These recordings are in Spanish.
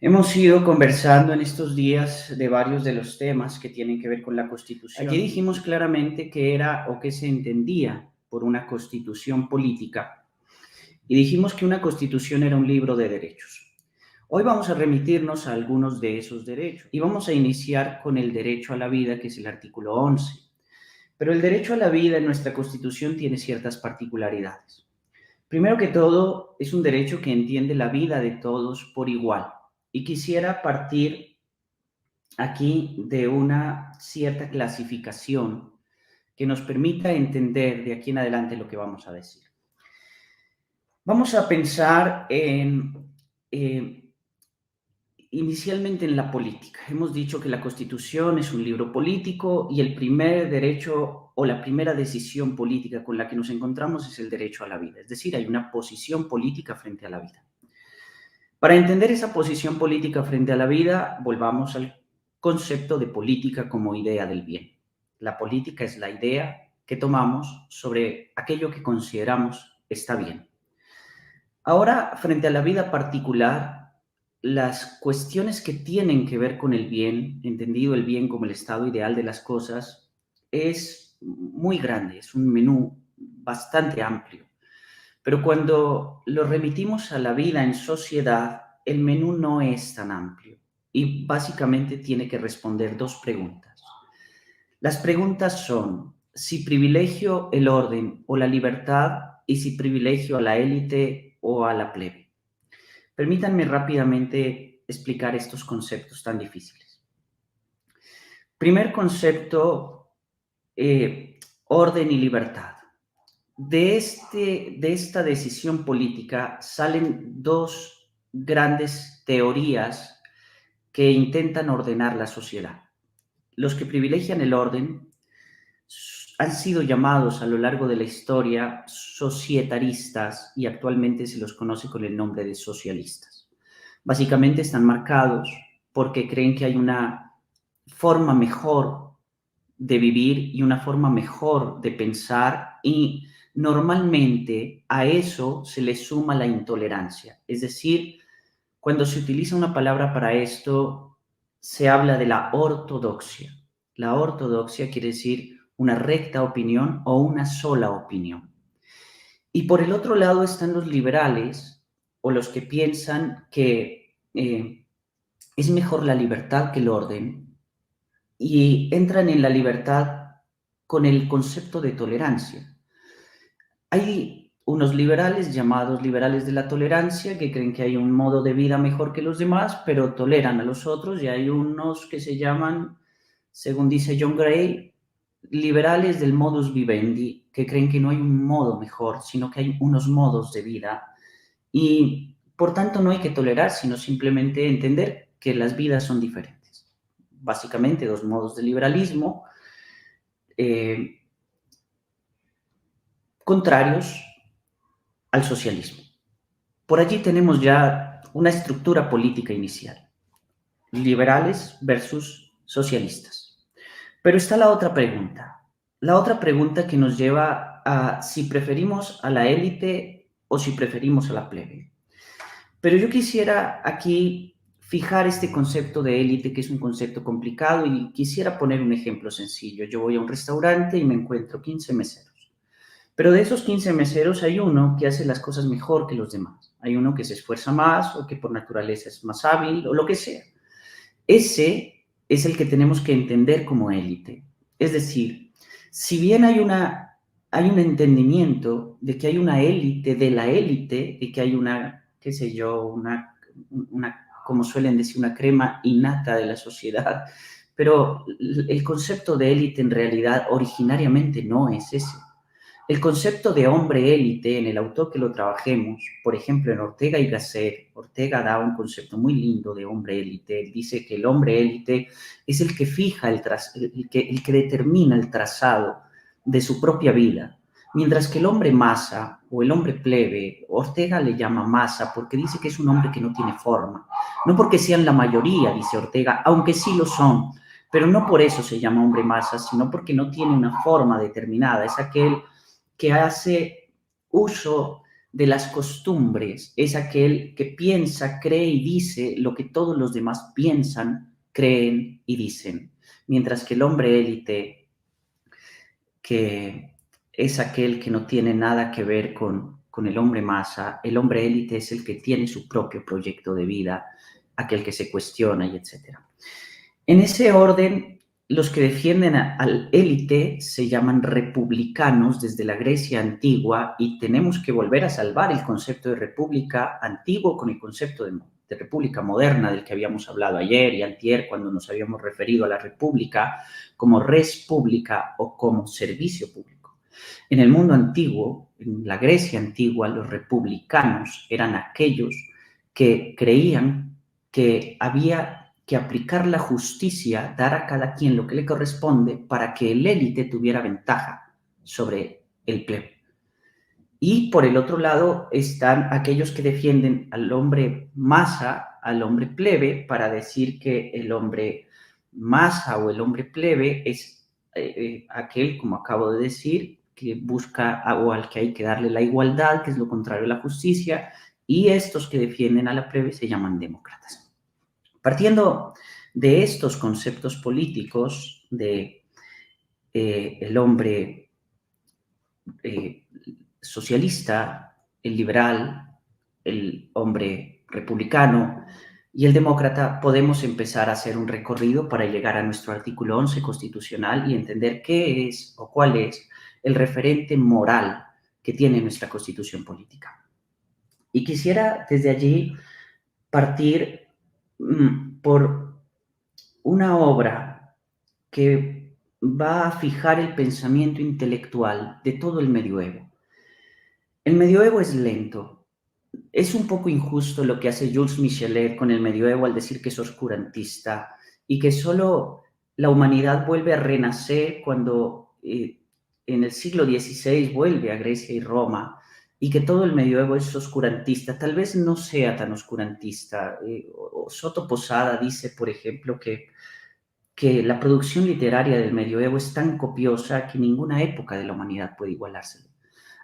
Hemos ido conversando en estos días de varios de los temas que tienen que ver con la Constitución. Aquí dijimos claramente qué era o qué se entendía por una Constitución política y dijimos que una Constitución era un libro de derechos. Hoy vamos a remitirnos a algunos de esos derechos y vamos a iniciar con el derecho a la vida, que es el artículo 11. Pero el derecho a la vida en nuestra Constitución tiene ciertas particularidades. Primero que todo, es un derecho que entiende la vida de todos por igual. Y quisiera partir aquí de una cierta clasificación que nos permita entender de aquí en adelante lo que vamos a decir. Vamos a pensar inicialmente en la política. Hemos dicho que la Constitución es un libro político y el primer derecho o la primera decisión política con la que nos encontramos es el derecho a la vida. Es decir, hay una posición política frente a la vida. Para entender esa posición política frente a la vida, volvamos al concepto de política como idea del bien. La política es la idea que tomamos sobre aquello que consideramos está bien. Ahora, frente a la vida particular, las cuestiones que tienen que ver con el bien, entendido el bien como el estado ideal de las cosas, es muy grande, es un menú bastante amplio. Pero cuando lo remitimos a la vida en sociedad, el menú no es tan amplio y básicamente tiene que responder dos preguntas. Las preguntas son si privilegio el orden o la libertad y si privilegio a la élite o a la plebe. Permítanme rápidamente explicar estos conceptos tan difíciles. Primer concepto, orden y libertad. De esta decisión política salen dos grandes teorías que intentan ordenar la sociedad. Los que privilegian el orden han sido llamados a lo largo de la historia societaristas y actualmente se los conoce con el nombre de socialistas. Básicamente están marcados porque creen que hay una forma mejor de vivir y una forma mejor de pensar y normalmente a eso se le suma la intolerancia. Es decir, cuando se utiliza una palabra para esto, se habla de la ortodoxia. La ortodoxia quiere decir una recta opinión o una sola opinión. Y por el otro lado están los liberales o los que piensan que es mejor la libertad que el orden y entran en la libertad con el concepto de tolerancia. Hay unos liberales llamados liberales de la tolerancia que creen que hay un modo de vida mejor que los demás, pero toleran a los otros, y hay unos que se llaman, según dice John Gray, liberales del modus vivendi, que creen que no hay un modo mejor, sino que hay unos modos de vida y por tanto no hay que tolerar, sino simplemente entender que las vidas son diferentes. Básicamente dos modos de liberalismo contrarios al socialismo. Por allí tenemos ya una estructura política inicial, liberales versus socialistas. Pero está la otra pregunta que nos lleva a si preferimos a la élite o si preferimos a la plebe. Pero yo quisiera aquí fijar este concepto de élite, que es un concepto complicado, y quisiera poner un ejemplo sencillo. Yo voy a un restaurante y me encuentro 15 meseros. Pero de esos 15 meseros hay uno que hace las cosas mejor que los demás. Hay uno que se esfuerza más o que por naturaleza es más hábil o lo que sea. Ese es el que tenemos que entender como élite. Es decir, si bien hay un entendimiento de que hay una élite de la élite y que hay una, qué sé yo, como suelen decir, una crema innata de la sociedad, pero el concepto de élite en realidad originariamente no es ese. El concepto de hombre élite, en el autor que lo trabajemos, por ejemplo, en Ortega y Gasset, Ortega da un concepto muy lindo de hombre élite. Él dice que el hombre élite es el que fija, el que determina el trazado de su propia vida. Mientras que el hombre masa o el hombre plebe, Ortega le llama masa porque dice que es un hombre que no tiene forma. No porque sean la mayoría, dice Ortega, aunque sí lo son, pero no por eso se llama hombre masa, sino porque no tiene una forma determinada. Es aquel que hace uso de las costumbres, es aquel que piensa, cree y dice lo que todos los demás piensan, creen y dicen. Mientras que el hombre élite, que es aquel que no tiene nada que ver con el hombre masa, el hombre élite es el que tiene su propio proyecto de vida, aquel que se cuestiona y etcétera. En ese orden, los que defienden al élite se llaman republicanos desde la Grecia antigua y tenemos que volver a salvar el concepto de república antiguo con el concepto de república moderna del que habíamos hablado ayer y antier cuando nos habíamos referido a la república como res pública o como servicio público. En el mundo antiguo, en la Grecia antigua, los republicanos eran aquellos que creían que había que aplicar la justicia, dar a cada quien lo que le corresponde para que el élite tuviera ventaja sobre el plebe. Y por el otro lado están aquellos que defienden al hombre masa, al hombre plebe, para decir que el hombre masa o el hombre plebe es aquel, como acabo de decir, que busca o al que hay que darle la igualdad, que es lo contrario a la justicia, y estos que defienden a la plebe se llaman demócratas. Partiendo de estos conceptos políticos de el hombre socialista, el liberal, el hombre republicano y el demócrata, podemos empezar a hacer un recorrido para llegar a nuestro artículo 11 constitucional y entender qué es o cuál es el referente moral que tiene nuestra constitución política. Y quisiera desde allí partir por una obra que va a fijar el pensamiento intelectual de todo el medioevo. El medioevo es lento. Es un poco injusto lo que hace Jules Michelet con el medioevo al decir que es oscurantista y que solo la humanidad vuelve a renacer cuando en el siglo XVI vuelve a Grecia y Roma y que todo el medioevo es oscurantista. Tal vez no sea tan oscurantista. Soto Posada dice, por ejemplo, que la producción literaria del medioevo es tan copiosa que ninguna época de la humanidad puede igualárselo.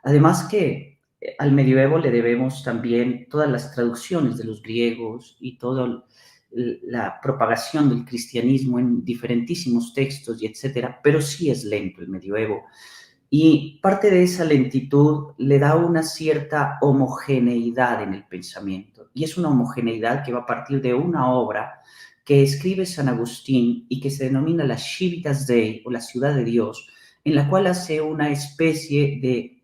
Además que al medioevo le debemos también todas las traducciones de los griegos y toda la propagación del cristianismo en diferentísimos textos y etcétera, pero sí es lento el medioevo. Y parte de esa lentitud le da una cierta homogeneidad en el pensamiento. Y es una homogeneidad que va a partir de una obra que escribe San Agustín y que se denomina la Civitas Dei o la ciudad de Dios, en la cual hace una especie de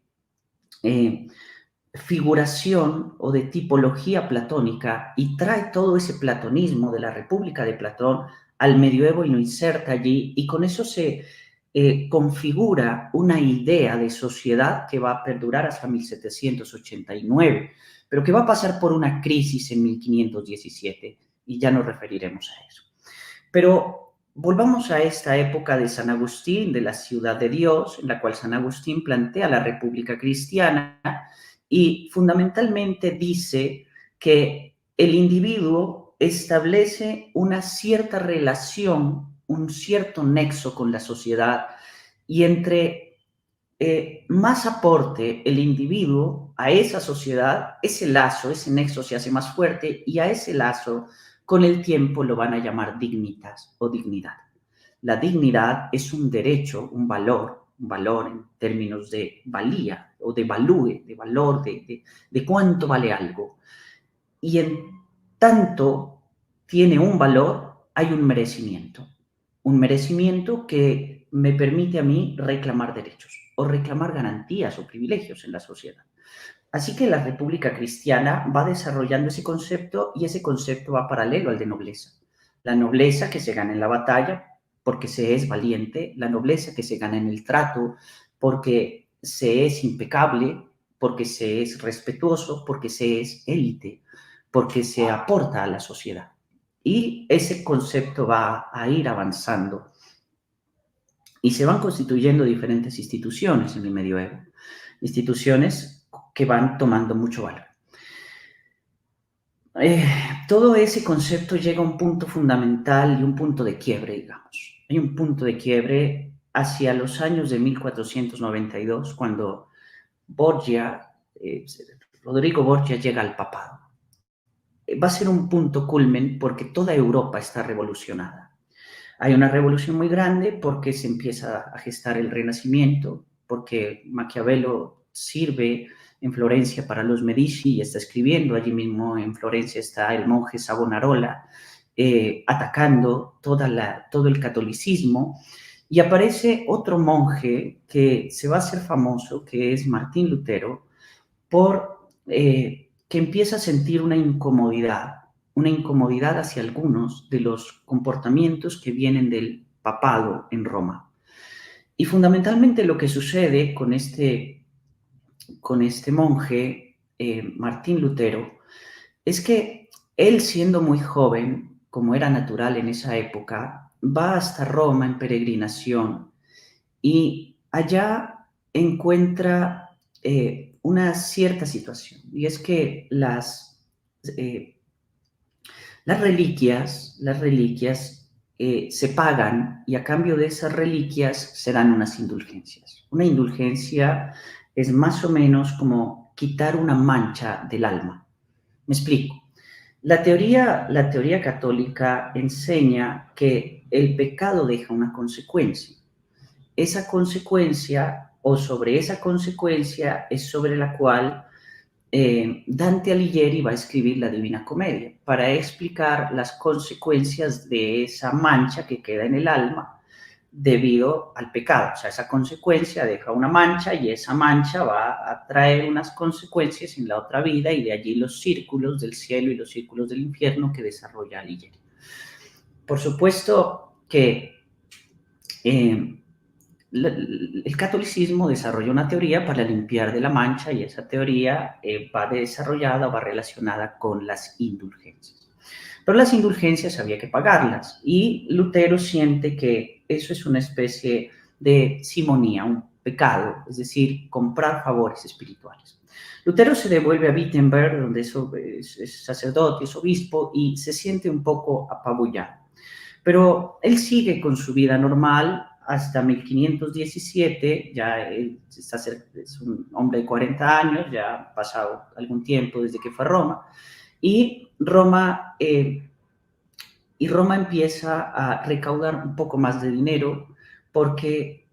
figuración o de tipología platónica y trae todo ese platonismo de la República de Platón al medioevo y lo inserta allí y con eso se configura una idea de sociedad que va a perdurar hasta 1789, pero que va a pasar por una crisis en 1517 y ya nos referiremos a eso. Pero volvamos a esta época de San Agustín, de la ciudad de Dios, en la cual San Agustín plantea la República Cristiana y fundamentalmente dice que el individuo establece una cierta relación, un cierto nexo con la sociedad y entre más aporte el individuo a esa sociedad, ese lazo, ese nexo se hace más fuerte y a ese lazo con el tiempo lo van a llamar dignitas o dignidad. La dignidad es un derecho, un valor en términos de valía o de value, de valor, de cuánto vale algo. Y en tanto tiene un valor, hay un merecimiento que me permite a mí reclamar derechos o reclamar garantías o privilegios en la sociedad. Así que la República Cristiana va desarrollando ese concepto y ese concepto va paralelo al de nobleza. La nobleza que se gana en la batalla porque se es valiente, la nobleza que se gana en el trato porque se es impecable, porque se es respetuoso, porque se es élite, porque se aporta a la sociedad. Y ese concepto va a ir avanzando y se van constituyendo diferentes instituciones en el medioevo, instituciones que van tomando mucho valor. Todo ese concepto llega a un punto fundamental y un punto de quiebre, digamos. Hay un punto de quiebre hacia los años de 1492, cuando Borgia, Rodrigo Borgia llega al papado. Va a ser un punto culmen porque toda Europa está revolucionada. Hay una revolución muy grande porque se empieza a gestar el Renacimiento, porque Maquiavelo sirve en Florencia para los Medici y está escribiendo. Allí mismo en Florencia está el monje Savonarola atacando todo el catolicismo. Y aparece otro monje que se va a hacer famoso, que es Martín Lutero, que empieza a sentir una incomodidad hacia algunos de los comportamientos que vienen del papado en Roma. Y fundamentalmente lo que sucede con este monje, Martín Lutero, es que él, siendo muy joven, como era natural en esa época, va hasta Roma en peregrinación y allá encuentra una cierta situación, y es que eh, las reliquias se pagan y a cambio de esas reliquias se dan unas indulgencias. Una indulgencia es más o menos como quitar una mancha del alma. Me explico. La teoría católica enseña que el pecado deja una consecuencia. Esa consecuencia o sobre esa consecuencia es sobre la cual Dante Alighieri va a escribir la Divina Comedia para explicar las consecuencias de esa mancha que queda en el alma debido al pecado. O sea, esa consecuencia deja una mancha y esa mancha va a traer unas consecuencias en la otra vida, y de allí los círculos del cielo y los círculos del infierno que desarrolla Alighieri. Por supuesto que eh, el catolicismo desarrolló una teoría para limpiar de la mancha, y esa teoría va desarrollada o va relacionada con las indulgencias. Pero las indulgencias había que pagarlas, y Lutero siente que eso es una especie de simonía, un pecado, es decir, comprar favores espirituales. Lutero se devuelve a Wittenberg, donde es sacerdote, es obispo, y se siente un poco apabullado. Pero él sigue con su vida normal hasta 1517, ya él es un hombre de 40 años, ya ha pasado algún tiempo desde que fue a Roma, y Roma empieza a recaudar un poco más de dinero porque,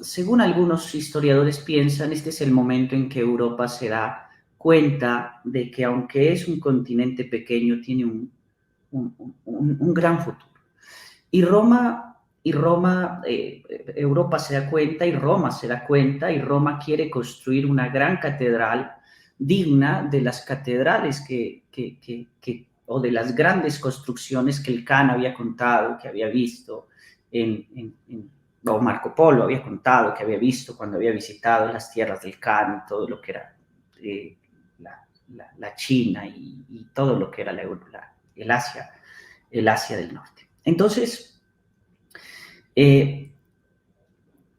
según algunos historiadores piensan, este es el momento en que Europa se da cuenta de que, aunque es un continente pequeño, tiene un gran futuro. Europa se da cuenta, y Roma se da cuenta, y Roma quiere construir una gran catedral digna de las catedrales o de las grandes construcciones que el Khan había contado, que había visto o Marco Polo había contado, que había visto cuando había visitado las tierras del Khan y todo lo que era la China y todo lo que era el Asia del Norte. Entonces,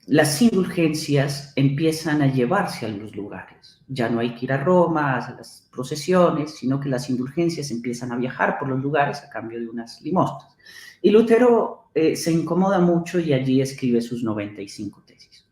las indulgencias empiezan a llevarse a los lugares. Ya no hay que ir a Roma a las procesiones, sino que las indulgencias empiezan a viajar por los lugares a cambio de unas limosnas. Y Lutero se incomoda mucho y allí escribe sus 95 tesis.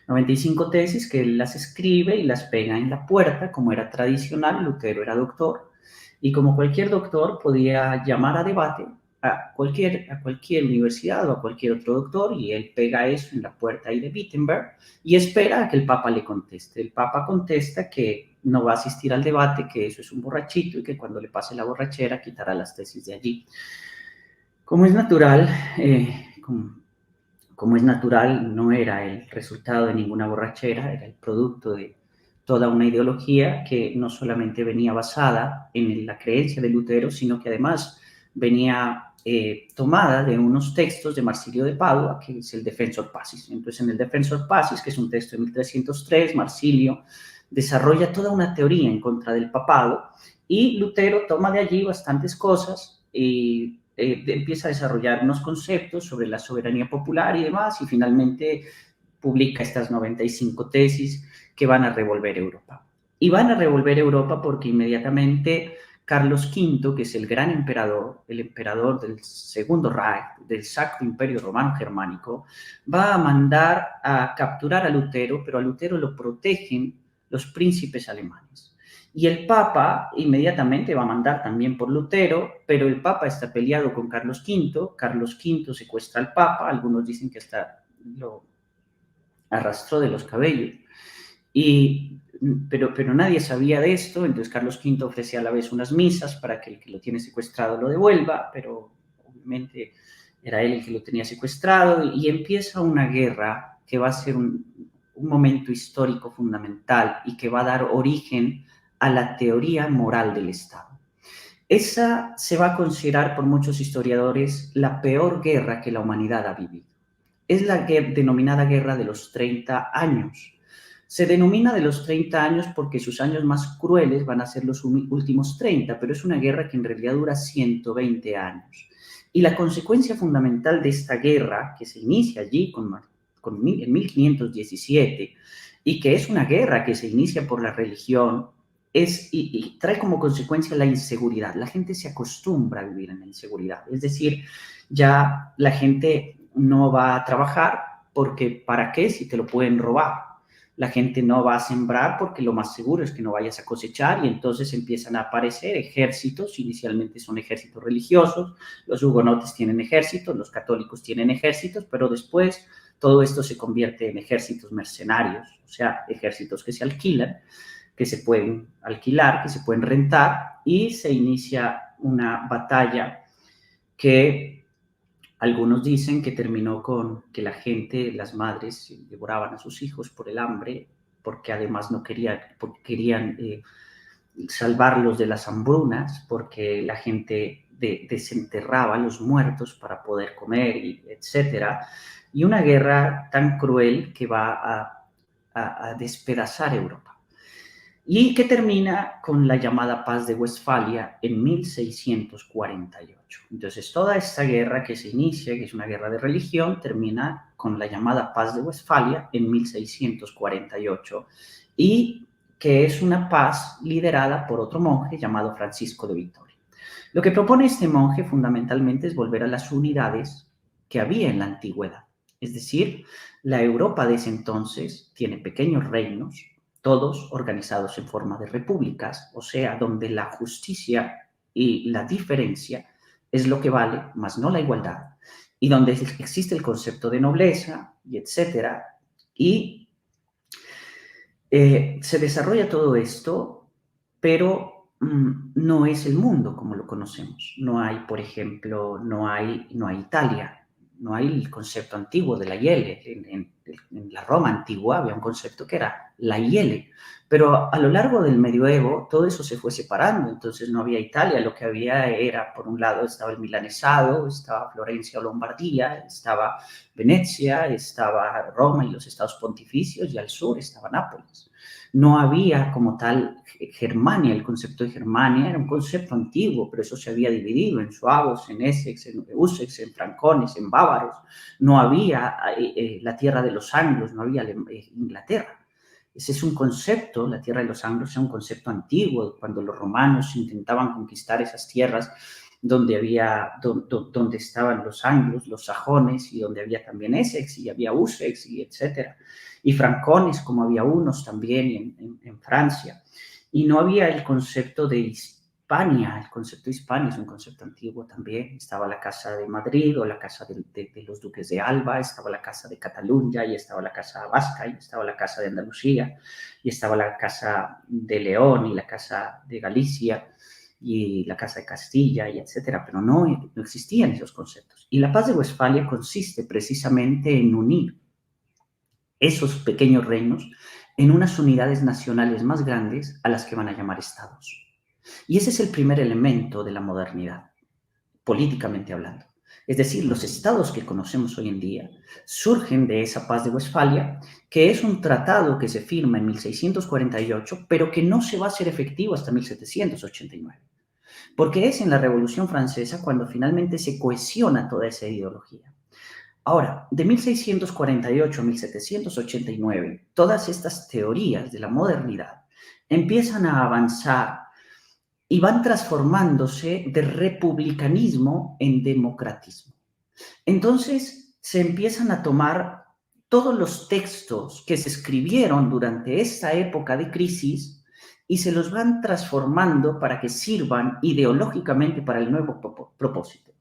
95 tesis que él las escribe y las pega en la puerta, como era tradicional. Lutero era doctor, y como cualquier doctor podía llamar a debate a cualquier universidad o a cualquier otro doctor, y él pega eso en la puerta ahí de Wittenberg y espera a que el Papa le conteste. El Papa contesta que no va a asistir al debate, que eso es un borrachito y que cuando le pase la borrachera quitará las tesis de allí. Como es natural, no era el resultado de ninguna borrachera, era el producto de toda una ideología que no solamente venía basada en la creencia de Lutero, sino que además venía tomada de unos textos de Marsilio de Padua, que es el Defensor Pacis. Entonces, en el Defensor Pacis, que es un texto de 1303, Marsilio desarrolla toda una teoría en contra del papado, y Lutero toma de allí bastantes cosas y empieza a desarrollar unos conceptos sobre la soberanía popular y demás, y finalmente publica estas 95 tesis que van a revolver Europa. Y van a revolver Europa porque inmediatamente Carlos V, que es el gran emperador, el emperador del Segundo Reich, del Sacro Imperio Romano Germánico, va a mandar a capturar a Lutero, pero a Lutero los príncipes alemanes. Y el Papa inmediatamente va a mandar también por Lutero, pero el Papa está peleado con Carlos V. Carlos V secuestra al Papa, algunos dicen que hasta lo arrastró de los cabellos. Pero nadie sabía de esto, entonces Carlos V ofrece a la vez unas misas para que el que lo tiene secuestrado lo devuelva, pero obviamente era él el que lo tenía secuestrado, y empieza una guerra que va a ser un momento histórico fundamental y que va a dar origen a la teoría moral del Estado. Esa se va a considerar por muchos historiadores la peor guerra que la humanidad ha vivido. Es la denominada Guerra de los 30 años. Se denomina de los 30 años porque sus años más crueles van a ser los últimos 30, pero es una guerra que en realidad dura 120 años. Y la consecuencia fundamental de esta guerra, que se inicia allí en 1517, y que es una guerra que se inicia por la religión, y trae como consecuencia la inseguridad. La gente se acostumbra a vivir en la inseguridad. Es decir, ya la gente no va a trabajar porque ¿para qué si te lo pueden robar? La gente no va a sembrar porque lo más seguro es que no vayas a cosechar, y entonces empiezan a aparecer ejércitos. Inicialmente son ejércitos religiosos, los hugonotes tienen ejércitos, los católicos tienen ejércitos, pero después todo esto se convierte en ejércitos mercenarios, o sea, ejércitos que se alquilan, que se pueden alquilar, que se pueden rentar, y se inicia una batalla que algunos dicen que terminó con que la gente, las madres, devoraban a sus hijos por el hambre, porque además no querían, porque querían salvarlos de las hambrunas, porque la gente desenterraba a los muertos para poder comer, etcétera. Y una guerra tan cruel que va a despedazar Europa, y que termina con la llamada Paz de Westfalia en 1648. Entonces, toda esta guerra que se inicia, que es una guerra de religión, termina con la llamada Paz de Westfalia en 1648, y que es una paz liderada por otro monje llamado Francisco de Vitoria. Lo que propone este monje fundamentalmente es volver a las unidades que había en la antigüedad. Es decir, la Europa de ese entonces tiene pequeños reinos, todos organizados en forma de repúblicas, o sea, donde la justicia y la diferencia es lo que vale, más no la igualdad, y donde existe el concepto de nobleza, y etcétera, y se desarrolla todo esto, pero no es el mundo como lo conocemos. No hay, por ejemplo, no hay Italia, no hay el concepto antiguo de la iele. En la Roma antigua había un concepto que era la iele, pero a lo largo del medioevo todo eso se fue separando. Entonces no había Italia, lo que había era, por un lado estaba el milanesado, estaba Florencia o Lombardía, estaba Venecia, estaba Roma y los estados pontificios, y al sur estaba Nápoles. No había como tal Germania. El concepto de Germania era un concepto antiguo, pero eso se había dividido en suavos, en Essex, en Wessex, en francones, en bávaros. No había la tierra de los anglos, no había Inglaterra. Ese es un concepto, la tierra de los anglos es un concepto antiguo, cuando los romanos intentaban conquistar esas tierras donde estaban los anglos, los sajones, y donde había también Essex, y había Wessex, y etcétera, y francones, como había unos también en Francia. Y no había el concepto de Hispania. El concepto de Hispania es un concepto antiguo también. Estaba la Casa de Madrid, o la Casa de los Duques de Alba, estaba la Casa de Cataluña, y estaba la Casa Vasca, y estaba la Casa de Andalucía, y estaba la Casa de León, y la Casa de Galicia, y la Casa de Castilla, y etcétera, pero no existían esos conceptos. Y la Paz de Westfalia consiste precisamente en unir esos pequeños reinos en unas unidades nacionales más grandes, a las que van a llamar estados. Y ese es el primer elemento de la modernidad, políticamente hablando. Es decir, los estados que conocemos hoy en día surgen de esa Paz de Westfalia, que es un tratado que se firma en 1648, pero que no se va a hacer efectivo hasta 1789. Porque es en la Revolución Francesa cuando finalmente se cohesiona toda esa ideología. Ahora, de 1648 a 1789, todas estas teorías de la modernidad empiezan a avanzar y van transformándose de republicanismo en democratismo. Entonces, se empiezan a tomar todos los textos que se escribieron durante esta época de crisis y se los van transformando para que sirvan ideológicamente para el nuevo propósito.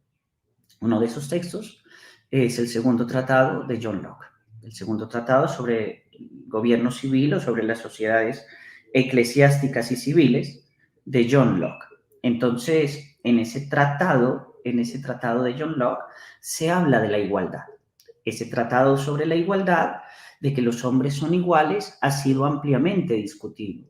Uno de esos textos es el segundo tratado de John Locke, el segundo tratado sobre el gobierno civil o sobre las sociedades eclesiásticas y civiles de John Locke. Entonces, en ese tratado de John Locke, se habla de la igualdad. Ese tratado sobre la igualdad, de que los hombres son iguales, ha sido ampliamente discutido.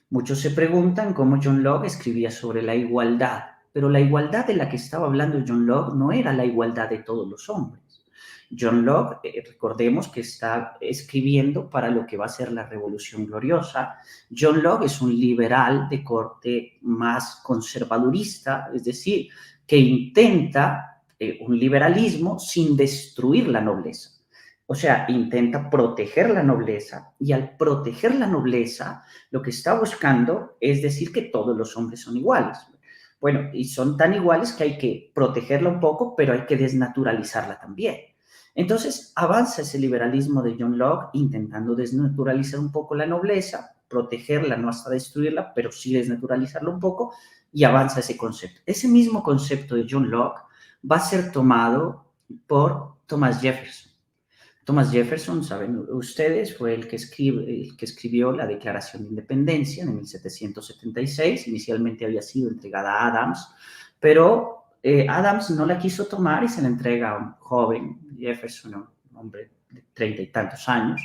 Muchos se preguntan cómo John Locke escribía sobre la igualdad, pero la igualdad de la que estaba hablando John Locke no era la igualdad de todos los hombres. John Locke, recordemos que está escribiendo para lo que va a ser la Revolución Gloriosa. John Locke es un liberal de corte más conservadurista, es decir, que intenta un liberalismo sin destruir la nobleza. O sea, intenta proteger la nobleza, y al proteger la nobleza, lo que está buscando es decir que todos los hombres son iguales. Bueno, y son tan iguales que hay que protegerla un poco, pero hay que desnaturalizarla también. Entonces, avanza ese liberalismo de John Locke intentando desnaturalizar un poco la nobleza, protegerla, no hasta destruirla, pero sí desnaturalizarla un poco, y avanza ese concepto. Ese mismo concepto de John Locke va a ser tomado por Thomas Jefferson. Thomas Jefferson, saben ustedes, fue el que escribió la Declaración de Independencia en 1776. Inicialmente había sido entregada a Adams, pero Adams no la quiso tomar y se la entrega a un joven, Jefferson, un hombre de 30 y tantos años.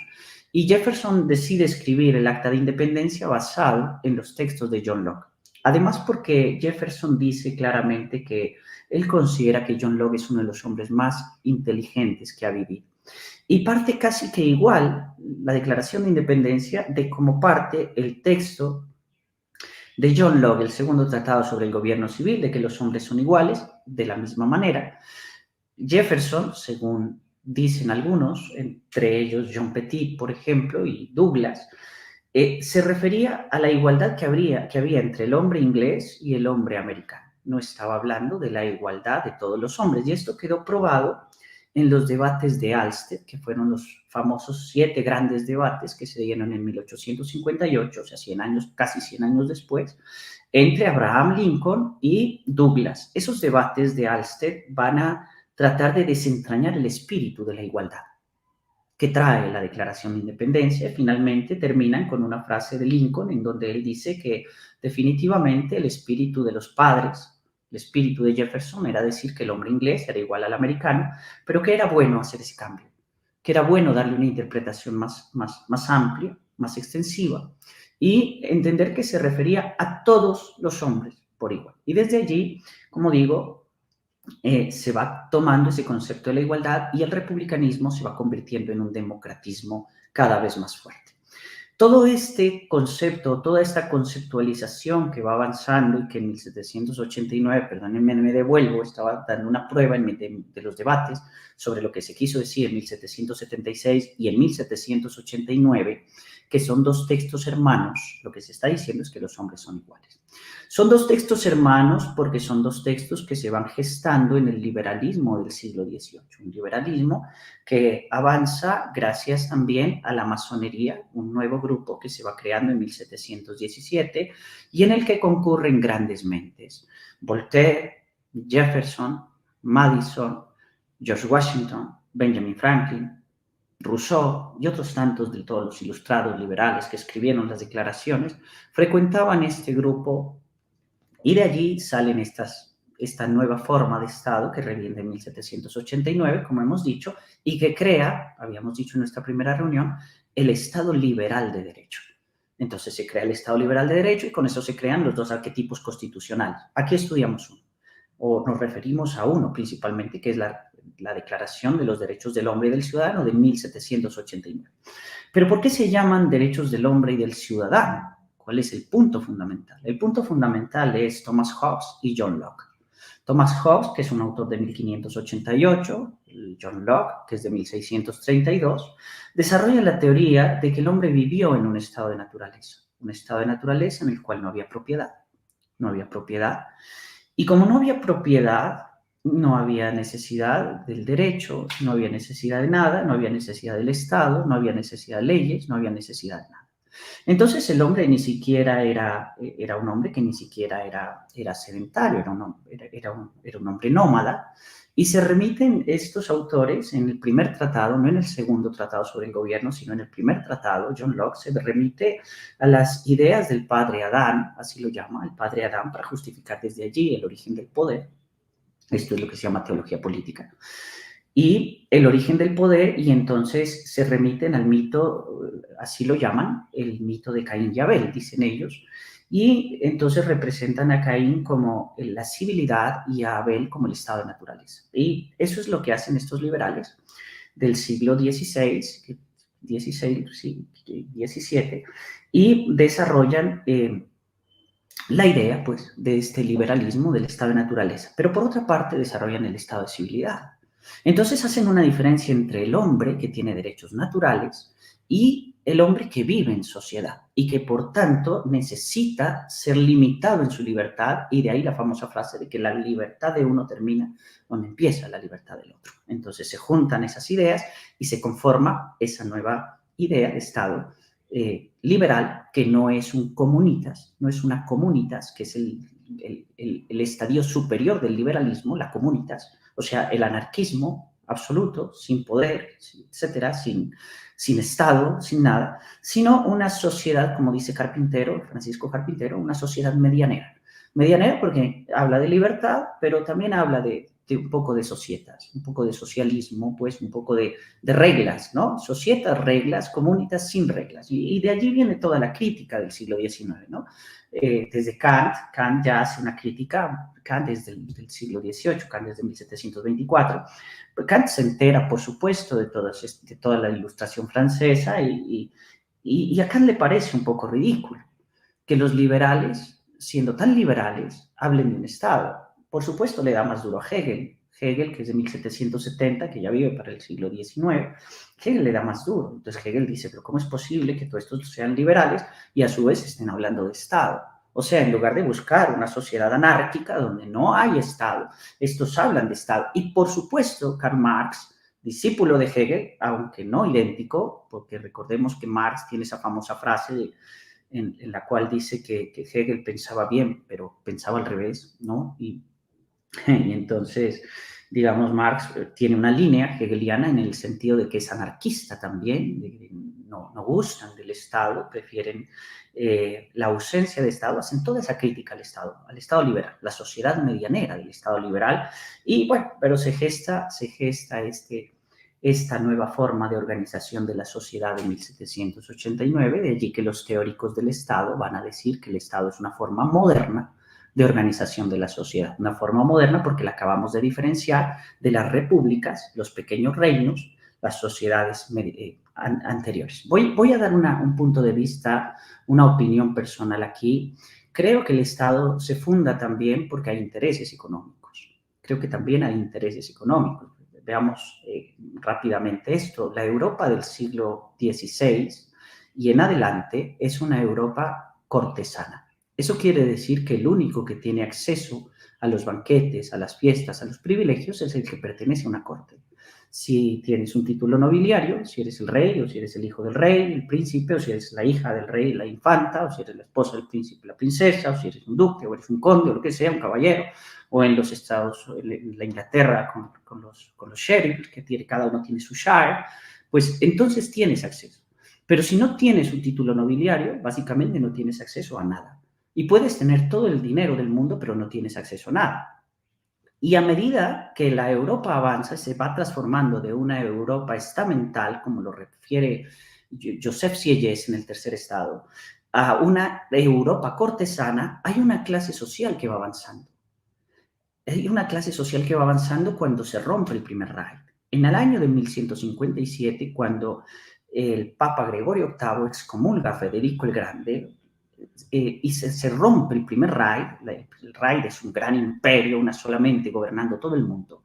Y Jefferson decide escribir el Acta de Independencia basado en los textos de John Locke. Además, porque Jefferson dice claramente que él considera que John Locke es uno de los hombres más inteligentes que ha vivido. Y parte casi que igual la Declaración de Independencia de cómo parte el texto de John Locke, el segundo tratado sobre el gobierno civil, de que los hombres son iguales, de la misma manera. Jefferson, según dicen algunos, entre ellos John Petit, por ejemplo, y Douglas, se refería a la igualdad que había entre el hombre inglés y el hombre americano. No estaba hablando de la igualdad de todos los hombres, y esto quedó probado en los debates de Alsted, que fueron los famosos 7 grandes debates que se dieron en 1858, o sea, 100 años, casi 100 años después, entre Abraham Lincoln y Douglas. Esos debates de Alsted van a tratar de desentrañar el espíritu de la igualdad que trae la Declaración de Independencia, y finalmente terminan con una frase de Lincoln en donde él dice que definitivamente el espíritu de los padres, el espíritu de Jefferson era decir que el hombre inglés era igual al americano, pero que era bueno hacer ese cambio, que era bueno darle una interpretación más amplia, más extensiva, y entender que se refería a todos los hombres por igual. Y desde allí, como digo, se va tomando ese concepto de la igualdad, y el republicanismo se va convirtiendo en un democratismo cada vez más fuerte. Todo este concepto, toda esta conceptualización que va avanzando, y que en 1789, perdónenme, me devuelvo, estaba dando una prueba de los debates sobre lo que se quiso decir en 1776 y en 1789, que son dos textos hermanos. Lo que se está diciendo es que los hombres son iguales. Son dos textos hermanos porque son dos textos que se van gestando en el liberalismo del siglo XVIII, un liberalismo que avanza gracias también a la masonería, un nuevo grupo que se va creando en 1717 y en el que concurren grandes mentes: Voltaire, Jefferson, Madison, George Washington, Benjamin Franklin, Rousseau y otros tantos de todos los ilustrados liberales que escribieron las declaraciones, frecuentaban este grupo, y de allí salen esta nueva forma de Estado que reviene en 1789, como hemos dicho, y que crea, habíamos dicho en nuestra primera reunión, el Estado liberal de derecho. Entonces se crea el Estado liberal de derecho, y con eso se crean los dos arquetipos constitucionales. Aquí estudiamos uno, o nos referimos a uno principalmente, que es la Declaración de los Derechos del Hombre y del Ciudadano de 1789. Pero ¿por qué se llaman derechos del hombre y del ciudadano? ¿Cuál es el punto fundamental? El punto fundamental es Thomas Hobbes y John Locke. Thomas Hobbes, que es un autor de 1588, y John Locke, que es de 1632, desarrolla la teoría de que el hombre vivió en un estado de naturaleza en el cual no había propiedad. No había propiedad. Y como no había propiedad, no había necesidad del derecho, no había necesidad de nada, no había necesidad del Estado, no había necesidad de leyes, no había necesidad de nada. Entonces el hombre ni siquiera era un hombre que ni siquiera era sedentario, era un hombre nómada. Y se remiten estos autores en el primer tratado, no en el segundo tratado sobre el gobierno, sino en el primer tratado. John Locke se remite a las ideas del padre Adán, así lo llama, el padre Adán, para justificar desde allí el origen del poder. Esto es lo que se llama teología política. Y el origen del poder, y entonces se remiten al mito, así lo llaman, el mito de Caín y Abel, dicen ellos, y entonces representan a Caín como la civilidad y a Abel como el estado de naturaleza. Y eso es lo que hacen estos liberales del siglo XVI, sí, XVII, y desarrollan la idea, pues, de este liberalismo del estado de naturaleza, pero por otra parte desarrollan el estado de civilidad. Entonces hacen una diferencia entre el hombre que tiene derechos naturales y el hombre que vive en sociedad y que por tanto necesita ser limitado en su libertad, y de ahí la famosa frase de que la libertad de uno termina donde empieza la libertad del otro. Entonces se juntan esas ideas y se conforma esa nueva idea de Estado liberal, que no es un comunitas, no es una comunitas, que es el estadio superior del liberalismo, la comunitas, o sea, el anarquismo absoluto, sin poder, etcétera, sin Estado, sin nada, sino una sociedad, como dice Carpintero, Francisco Carpintero, una sociedad medianera. Medianera porque habla de libertad, pero también habla de un poco de societas, un poco de socialismo, pues un poco de reglas, ¿no? Societas, reglas, comunitas sin reglas. Y de allí viene toda la crítica del siglo XIX, ¿no? Desde Kant ya hace una crítica, Kant es del siglo XVIII, Kant es de 1724. Kant se entera, por supuesto, de toda la ilustración francesa y a Kant le parece un poco ridículo que los liberales, siendo tan liberales, hablen de un Estado. Por supuesto, le da más duro a Hegel. Hegel, que es de 1770, que ya vive para el siglo XIX, Hegel le da más duro. Entonces Hegel dice, pero ¿cómo es posible que todos estos sean liberales y a su vez estén hablando de Estado? O sea, en lugar de buscar una sociedad anárquica donde no hay Estado, estos hablan de Estado. Y por supuesto, Karl Marx, discípulo de Hegel, aunque no idéntico, porque recordemos que Marx tiene esa famosa frase en la cual dice que Hegel pensaba bien, pero pensaba al revés, ¿no? Y entonces, digamos, Marx tiene una línea hegeliana en el sentido de que es anarquista también, no gustan del Estado, prefieren la ausencia de Estado, hacen toda esa crítica al Estado liberal, la sociedad medianera del Estado liberal, y bueno, pero se gesta esta nueva forma de organización de la sociedad de 1789, de allí que los teóricos del Estado van a decir que el Estado es una forma moderna de organización de la sociedad, una forma moderna porque la acabamos de diferenciar de las repúblicas, los pequeños reinos, las sociedades anteriores. Voy a dar un punto de vista, una opinión personal aquí. Creo que el Estado se funda también porque hay intereses económicos. Creo que también hay intereses económicos. Veamos rápidamente esto. La Europa del siglo XVI y en adelante es una Europa cortesana. Eso quiere decir que el único que tiene acceso a los banquetes, a las fiestas, a los privilegios es el que pertenece a una corte. Si tienes un título nobiliario, si eres el rey o si eres el hijo del rey, el príncipe, o si eres la hija del rey, la infanta, o si eres la esposa del príncipe, la princesa, o si eres un duque, o eres un conde, o lo que sea, un caballero, o en los estados, en la Inglaterra con los sheriffs, que cada uno tiene su shire, pues entonces tienes acceso. Pero si no tienes un título nobiliario, básicamente no tienes acceso a nada. Y puedes tener todo el dinero del mundo, pero no tienes acceso a nada. Y a medida que la Europa avanza, se va transformando de una Europa estamental, como lo refiere Joseph Sieyès en el tercer estado, a una Europa cortesana, hay una clase social que va avanzando. Hay una clase social que va avanzando cuando se rompe el primer Reich. En el año de 1157, cuando el Papa Gregorio VIII excomulga a Federico el Grande, y se rompe el primer Reich. El Reich es un gran imperio, una sola mente gobernando todo el mundo,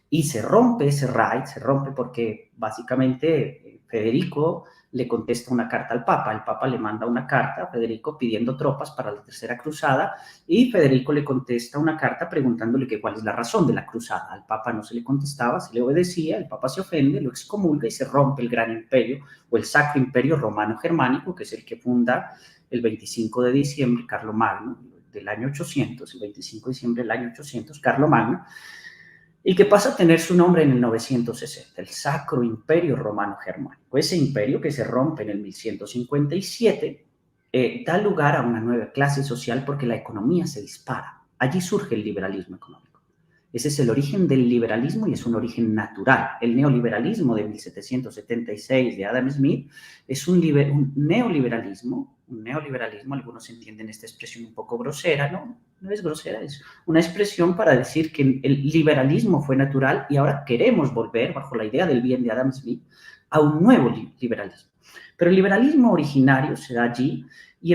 y se rompe ese Reich, se rompe porque básicamente Federico le contesta una carta al Papa. El Papa le manda una carta a Federico pidiendo tropas para la Tercera Cruzada y Federico le contesta una carta preguntándole que cuál es la razón de la cruzada. Al Papa no se le contestaba, se le obedecía, el Papa se ofende, lo excomulga y se rompe el gran imperio o el Sacro Imperio Romano-Germánico, que es el que funda el 25 de diciembre Carlomagno del año 800, el 25 de diciembre del año 800, Carlomagno, y que pasa a tener su nombre en el 960, el Sacro Imperio Romano-Germánico. Ese imperio que se rompe en el 1157 da lugar a una nueva clase social porque la economía se dispara. Allí surge el liberalismo económico. Ese es el origen del liberalismo y es un origen natural. El neoliberalismo de 1776 de Adam Smith es un neoliberalismo, algunos entienden esta expresión un poco grosera, no es grosera, es una expresión para decir que el liberalismo fue natural y ahora queremos volver, bajo la idea del bien de Adam Smith, a un nuevo liberalismo. Pero el liberalismo originario se da allí y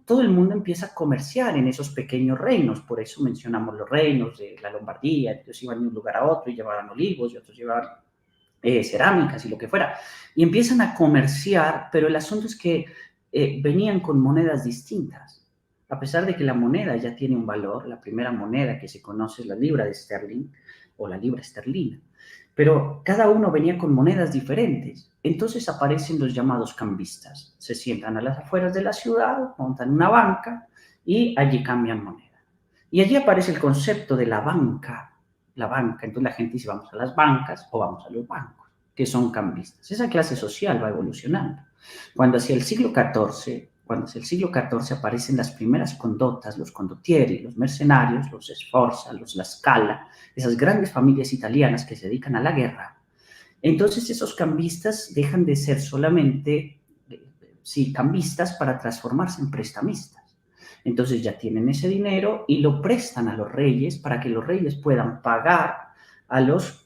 todo el mundo empieza a comerciar en esos pequeños reinos, por eso mencionamos los reinos de la Lombardía, ellos iban de un lugar a otro y llevaban olivos y otros llevaban cerámicas y lo que fuera, y empiezan a comerciar, pero el asunto es que venían con monedas distintas. A pesar de que la moneda ya tiene un valor, la primera moneda que se conoce es la libra de sterling o la libra esterlina, pero cada uno venía con monedas diferentes. Entonces aparecen los llamados cambistas. Se sientan a las afueras de la ciudad, montan una banca y allí cambian moneda. Y allí aparece el concepto de la banca. La banca, entonces la gente dice vamos a las bancas o vamos a los bancos, que son cambistas. Esa clase social va evolucionando. Cuando hacia el siglo XIV aparecen las primeras condotas, los condottieri, los mercenarios, los Sforza, los La Scala, esas grandes familias italianas que se dedican a la guerra, entonces esos cambistas dejan de ser solamente, cambistas para transformarse en prestamistas. Entonces ya tienen ese dinero y lo prestan a los reyes para que los reyes puedan pagar a los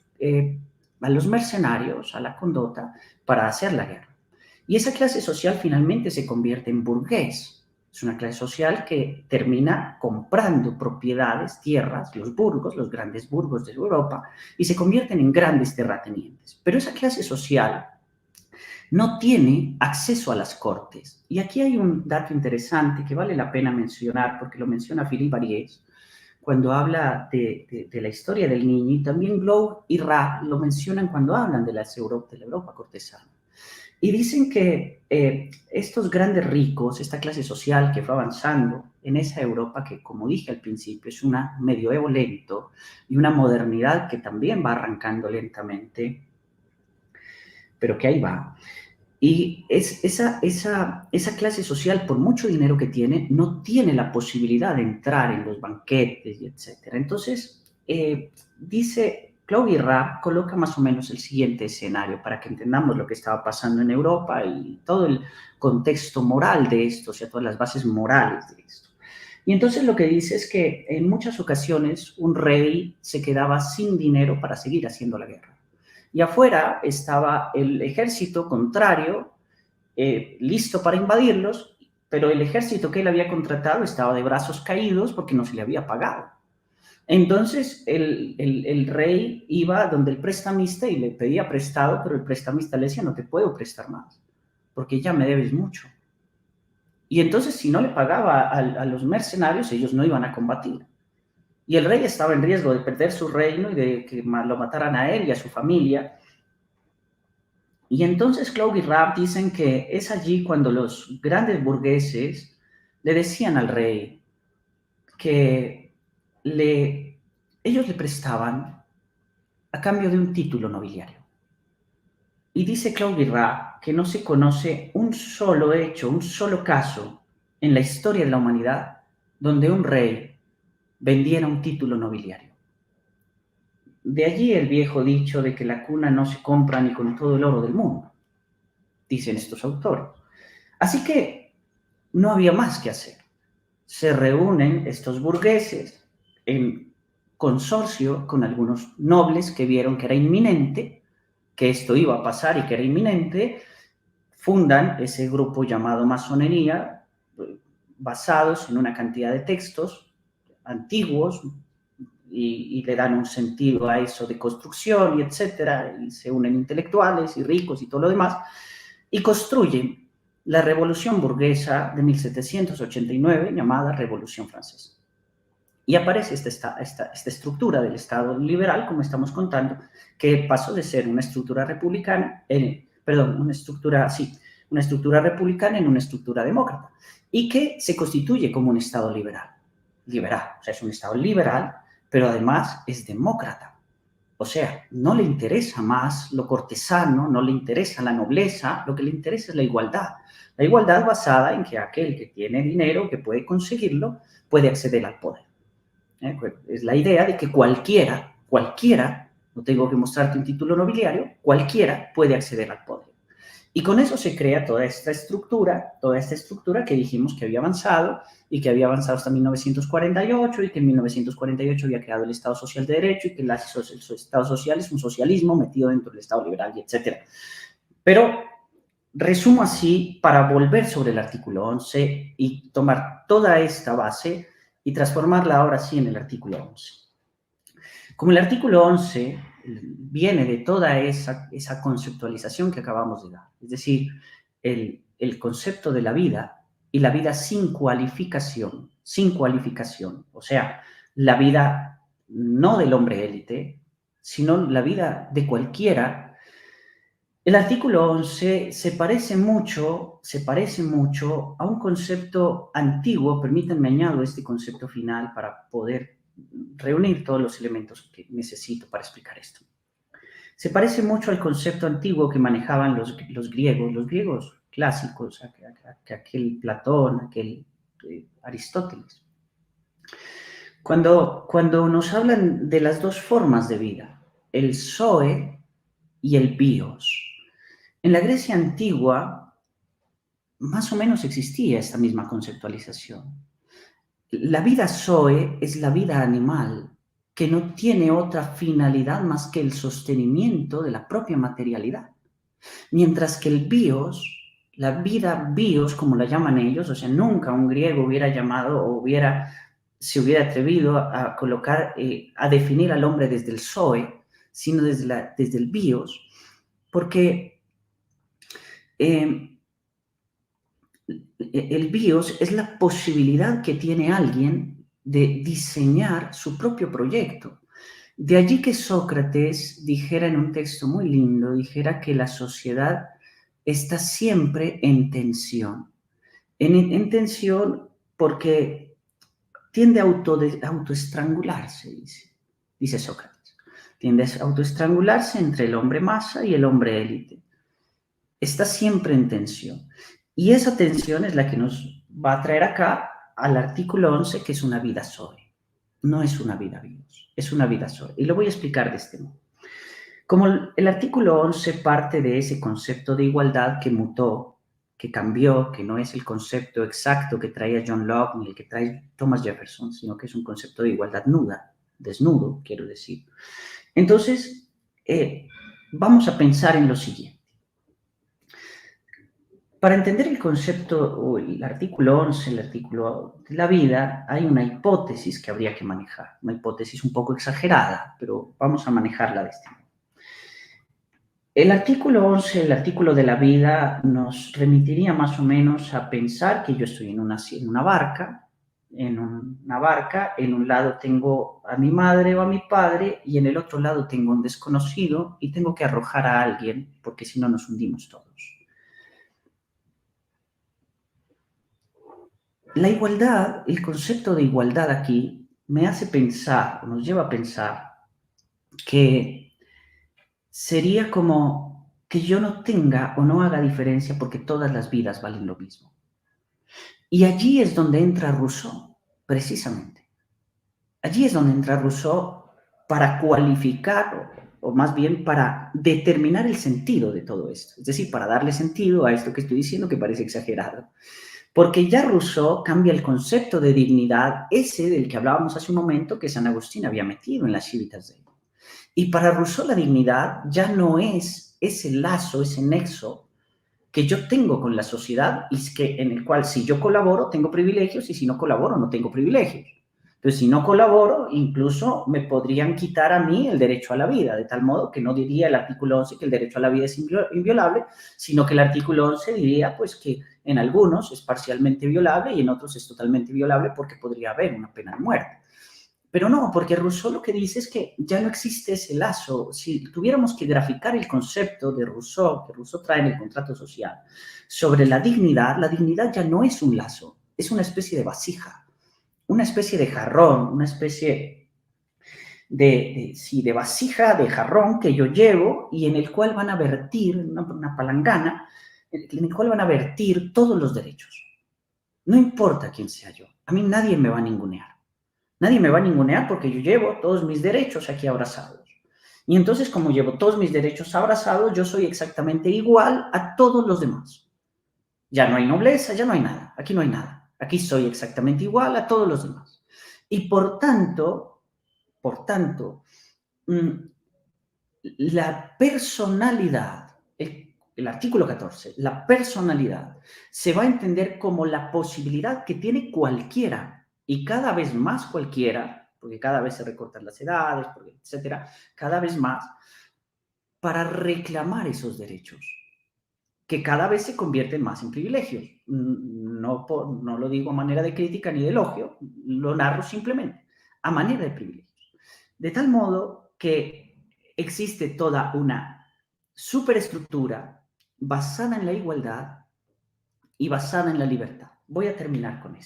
mercenarios, a la condota, para hacer la guerra. Y esa clase social finalmente se convierte en burgués. Es una clase social que termina comprando propiedades, tierras, los burgos, los grandes burgos de Europa, y se convierten en grandes terratenientes. Pero esa clase social no tiene acceso a las cortes. Y aquí hay un dato interesante que vale la pena mencionar, porque lo menciona Philippe Ariès, cuando habla de la historia del niño, y también Glow y Ra lo mencionan cuando hablan de la Europa cortesana. Y dicen que estos grandes ricos, esta clase social que fue avanzando en esa Europa que, como dije al principio, es un medioevo lento y una modernidad que también va arrancando lentamente, pero que ahí va. Y esa clase social, por mucho dinero que tiene, no tiene la posibilidad de entrar en los banquetes, y etc. Entonces, dice... Claude Rapp coloca más o menos el siguiente escenario para que entendamos lo que estaba pasando en Europa y todo el contexto moral de esto, o sea, todas las bases morales de esto. Y entonces lo que dice es que en muchas ocasiones un rey se quedaba sin dinero para seguir haciendo la guerra. Y afuera estaba el ejército contrario, listo para invadirlos, pero el ejército que él había contratado estaba de brazos caídos porque no se le había pagado. Entonces el rey iba donde el prestamista y le pedía prestado, pero el prestamista le decía, no te puedo prestar más, porque ya me debes mucho. Y entonces si no le pagaba a los mercenarios, ellos no iban a combatir. Y el rey estaba en riesgo de perder su reino y de que lo mataran a él y a su familia. Y entonces Claude y Rapp dicen que es allí cuando los grandes burgueses le decían al rey que ellos le prestaban a cambio de un título nobiliario. Y dice Claude Rapp que no se conoce un solo hecho, un solo caso en la historia de la humanidad donde un rey vendiera un título nobiliario. De allí el viejo dicho de que la cuna no se compra ni con todo el oro del mundo, dicen estos autores. Así que no había más que hacer. Se reúnen estos burgueses en consorcio con algunos nobles que vieron que era inminente, que esto iba a pasar y que era inminente, fundan ese grupo llamado masonería, basados en una cantidad de textos antiguos, y le dan un sentido a eso de construcción y etcétera, y se unen intelectuales y ricos y todo lo demás, y construyen la revolución burguesa de 1789 llamada Revolución Francesa. Y aparece esta estructura del Estado liberal, como estamos contando, que pasó de ser una estructura republicana, una estructura republicana en una estructura demócrata, y que se constituye como un Estado liberal. O sea, es un Estado liberal, pero además es demócrata. O sea, no le interesa más lo cortesano, no le interesa la nobleza, lo que le interesa es la igualdad. La igualdad basada en que aquel que tiene dinero, que puede conseguirlo, puede acceder al poder. Es la idea de que cualquiera, no tengo que mostrarte un título nobiliario, cualquiera puede acceder al poder. Y con eso se crea toda esta estructura que dijimos que había avanzado y que había avanzado hasta 1948 y que en 1948 había creado el Estado Social de Derecho y que el Estado Social es un socialismo metido dentro del Estado liberal, y etc. Pero resumo así para volver sobre el artículo 11 y tomar toda esta base y transformarla ahora sí en el artículo 11. Como el artículo 11 viene de toda esa conceptualización que acabamos de dar, es decir, el concepto de la vida y la vida sin cualificación, o sea, la vida no del hombre élite, sino la vida de cualquiera. El artículo 11 se parece mucho a un concepto antiguo, permítanme añado este concepto final para poder reunir todos los elementos que necesito para explicar esto. Se parece mucho al concepto antiguo que manejaban los griegos clásicos, aquel Platón, aquel Aristóteles. Cuando nos hablan de las dos formas de vida, el zoe y el bios. En la Grecia antigua, más o menos existía esta misma conceptualización. La vida zoe es la vida animal, que no tiene otra finalidad más que el sostenimiento de la propia materialidad. Mientras que el bios, la vida bios, como la llaman ellos, o sea, nunca un griego hubiera llamado o se hubiera atrevido a colocar, a definir al hombre desde el zoe, sino desde el bios, porque el bios es la posibilidad que tiene alguien de diseñar su propio proyecto. De allí que Sócrates dijera en un texto muy lindo, dijera que la sociedad está siempre en tensión. En tensión porque tiende a autoestrangularse, dice Sócrates. Tiende a autoestrangularse entre el hombre masa y el hombre élite. Está siempre en tensión. Y esa tensión es la que nos va a traer acá al artículo 11, que es una vida zoe. No es una vida bios, es una vida zoe. Y lo voy a explicar de este modo. Como el artículo 11 parte de ese concepto de igualdad que mutó, que cambió, que no es el concepto exacto que traía John Locke ni el que trae Thomas Jefferson, sino que es un concepto de igualdad desnudo, quiero decir. Entonces, vamos a pensar en lo siguiente. Para entender el concepto o el artículo 11, el artículo de la vida, hay una hipótesis que habría que manejar, una hipótesis un poco exagerada, pero vamos a manejarla de este modo. El artículo 11, el artículo de la vida, nos remitiría más o menos a pensar que yo estoy en una barca, en un lado tengo a mi madre o a mi padre y en el otro lado tengo un desconocido y tengo que arrojar a alguien porque si no nos hundimos todos. La igualdad, el concepto de igualdad aquí me hace pensar, nos lleva a pensar que sería como que yo no tenga o no haga diferencia porque todas las vidas valen lo mismo. Y allí es donde entra Rousseau, precisamente. Allí es donde entra Rousseau para cualificar, o más bien para determinar el sentido de todo esto. Es decir, para darle sentido a esto que estoy diciendo que parece exagerado. Porque ya Rousseau cambia el concepto de dignidad, ese del que hablábamos hace un momento, que San Agustín había metido en las Civitas Dei. Y para Rousseau la dignidad ya no es ese lazo, ese nexo que yo tengo con la sociedad y en el cual si yo colaboro tengo privilegios y si no colaboro no tengo privilegios. Entonces, si no colaboro, incluso me podrían quitar a mí el derecho a la vida, de tal modo que no diría el artículo 11 que el derecho a la vida es inviolable, sino que el artículo 11 diría pues que en algunos es parcialmente violable y en otros es totalmente violable porque podría haber una pena de muerte. Pero no, porque Rousseau lo que dice es que ya no existe ese lazo. Si tuviéramos que graficar el concepto de Rousseau, que Rousseau trae en el contrato social, sobre la dignidad ya no es un lazo, es una especie de vasija, una especie de jarrón, una especie de vasija, de jarrón que yo llevo y en el cual van a vertir, una palangana, en el cual van a vertir todos los derechos. No importa quién sea yo, a mí nadie me va a ningunear. Nadie me va a ningunear porque yo llevo todos mis derechos aquí abrazados. Y entonces, como llevo todos mis derechos abrazados, yo soy exactamente igual a todos los demás. Ya no hay nobleza, ya no hay nada. Aquí no hay nada. Aquí soy exactamente igual a todos los demás. Y por tanto, la personalidad, el artículo 14, la personalidad se va a entender como la posibilidad que tiene cualquiera, y cada vez más cualquiera, porque cada vez se recortan las edades, etcétera, cada vez más, para reclamar esos derechos, que cada vez se convierten más en privilegios. No lo digo a manera de crítica ni de elogio, lo narro simplemente a manera de privilegios. De tal modo que existe toda una superestructura basada en la igualdad y basada en la libertad. Voy a terminar con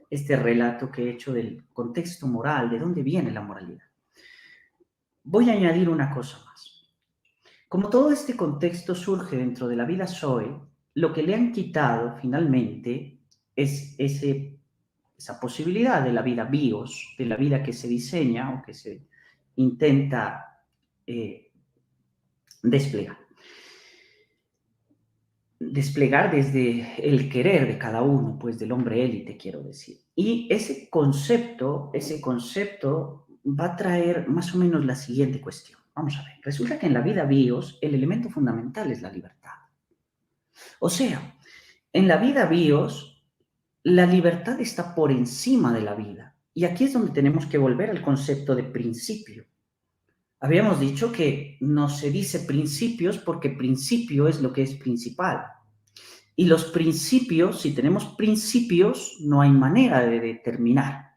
este relato que he hecho del contexto moral, de dónde viene la moralidad. Voy a añadir una cosa más. Como todo este contexto surge dentro de la vida Zoe, lo que le han quitado finalmente es esa posibilidad de la vida bios, de la vida que se diseña o que se intenta desplegar. Desplegar desde el querer de cada uno, pues del hombre élite, quiero decir. Y ese concepto va a traer más o menos la siguiente cuestión. Vamos a ver, resulta que en la vida bios el elemento fundamental es la libertad. O sea, en la vida bios la libertad está por encima de la vida. Y aquí es donde tenemos que volver al concepto de principio. Habíamos dicho que no se dice principios porque principio es lo que es principal. Y los principios, si tenemos principios, no hay manera de determinar.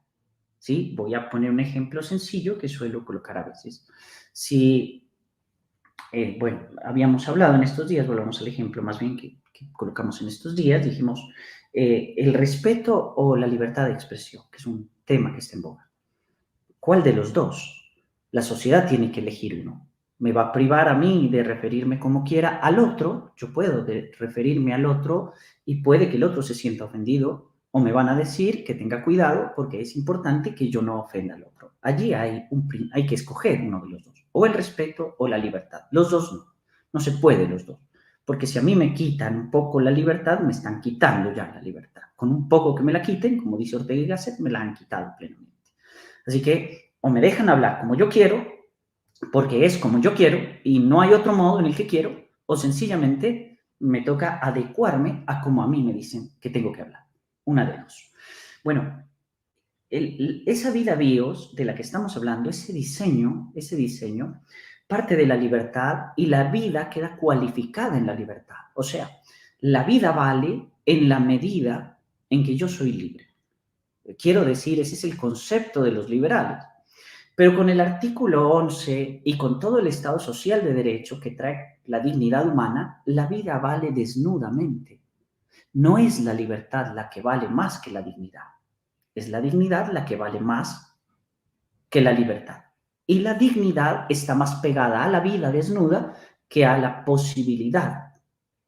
¿Sí? Voy a poner un ejemplo sencillo que suelo colocar a veces. Si, bueno, habíamos hablado en estos días, volvamos al ejemplo más bien que colocamos en estos días, dijimos el respeto o la libertad de expresión, que es un tema que está en boga. ¿Cuál de los dos? La sociedad tiene que elegir uno. Me va a privar a mí de referirme como quiera al otro, yo puedo referirme al otro y puede que el otro se sienta ofendido o me van a decir que tenga cuidado porque es importante que yo no ofenda al otro. Allí hay que escoger uno de los dos, o el respeto o la libertad. Los dos no se puede los dos, porque si a mí me quitan un poco la libertad, me están quitando ya la libertad. Con un poco que me la quiten, como dice Ortega y Gasset, me la han quitado plenamente. Así que o me dejan hablar como yo quiero, porque es como yo quiero y no hay otro modo en el que quiero, o sencillamente me toca adecuarme a como a mí me dicen que tengo que hablar. Una de dos. Bueno, esa vida bios de la que estamos hablando, ese diseño, parte de la libertad y la vida queda cualificada en la libertad. O sea, la vida vale en la medida en que yo soy libre. Quiero decir, ese es el concepto de los liberales. Pero con el artículo 11 y con todo el Estado social de derecho que trae la dignidad humana, la vida vale desnudamente. No es la libertad la que vale más que la dignidad. Es la dignidad la que vale más que la libertad. Y la dignidad está más pegada a la vida desnuda que a la posibilidad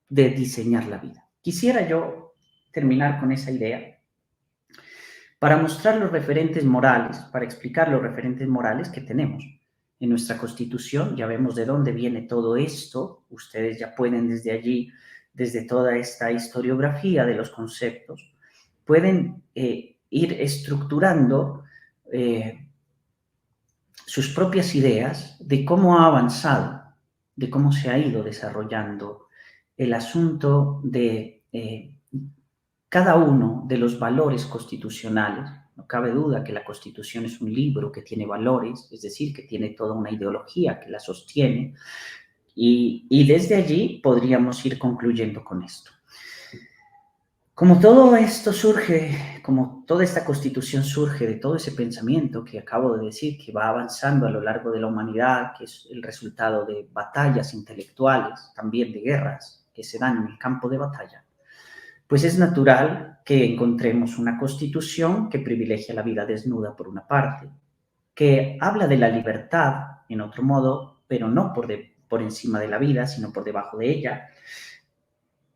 de diseñar la vida. Quisiera yo terminar con esa idea para mostrar los referentes morales, para explicar los referentes morales que tenemos en nuestra Constitución. Ya vemos de dónde viene todo esto. Ustedes ya pueden desde allí, desde toda esta historiografía de los conceptos, pueden ir estructurando sus propias ideas de cómo ha avanzado, de cómo se ha ido desarrollando el asunto de cada uno de los valores constitucionales No cabe duda que la Constitución es un libro que tiene valores, es decir, que tiene toda una ideología que la sostiene, y desde allí podríamos ir concluyendo con esto. Como todo esto surge, como toda esta Constitución surge de todo ese pensamiento que acabo de decir, que va avanzando a lo largo de la humanidad, que es el resultado de batallas intelectuales, también de guerras que se dan en el campo de batalla, pues es natural que encontremos una Constitución que privilegia la vida desnuda por una parte, que habla de la libertad, en otro modo, pero no por encima de la vida, sino por debajo de ella,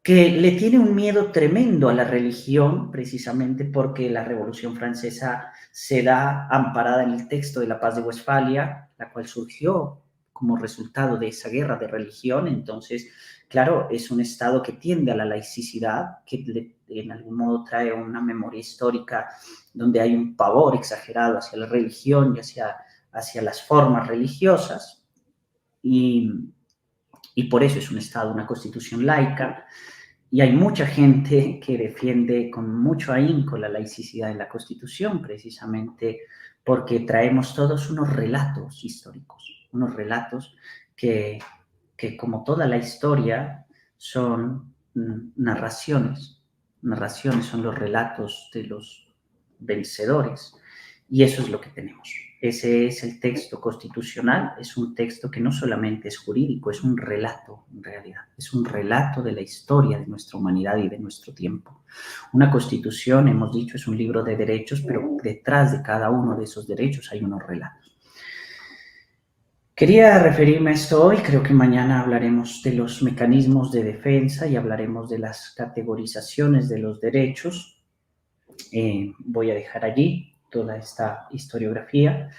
que le tiene un miedo tremendo a la religión, precisamente porque la Revolución Francesa se da amparada en el texto de la Paz de Westfalia, la cual surgió como resultado de esa guerra de religión. Entonces, claro, es un Estado que tiende a la laicidad, que en algún modo trae una memoria histórica donde hay un pavor exagerado hacia la religión y hacia las formas religiosas, y, y por eso es un Estado, una constitución laica. Y hay mucha gente que defiende con mucho ahínco la laicidad de la Constitución, precisamente porque traemos todos unos relatos históricos, unos relatos que, que como toda la historia, son narraciones. Narraciones son los relatos de los vencedores, y eso es lo que tenemos. Ese es el texto constitucional, es un texto que no solamente es jurídico, es un relato en realidad, es un relato de la historia de nuestra humanidad y de nuestro tiempo. Una constitución, hemos dicho, es un libro de derechos, pero detrás de cada uno de esos derechos hay unos relatos. Quería referirme a esto hoy, creo que mañana hablaremos de los mecanismos de defensa y hablaremos de las categorizaciones de los derechos. Voy a dejar allí toda esta historiografía.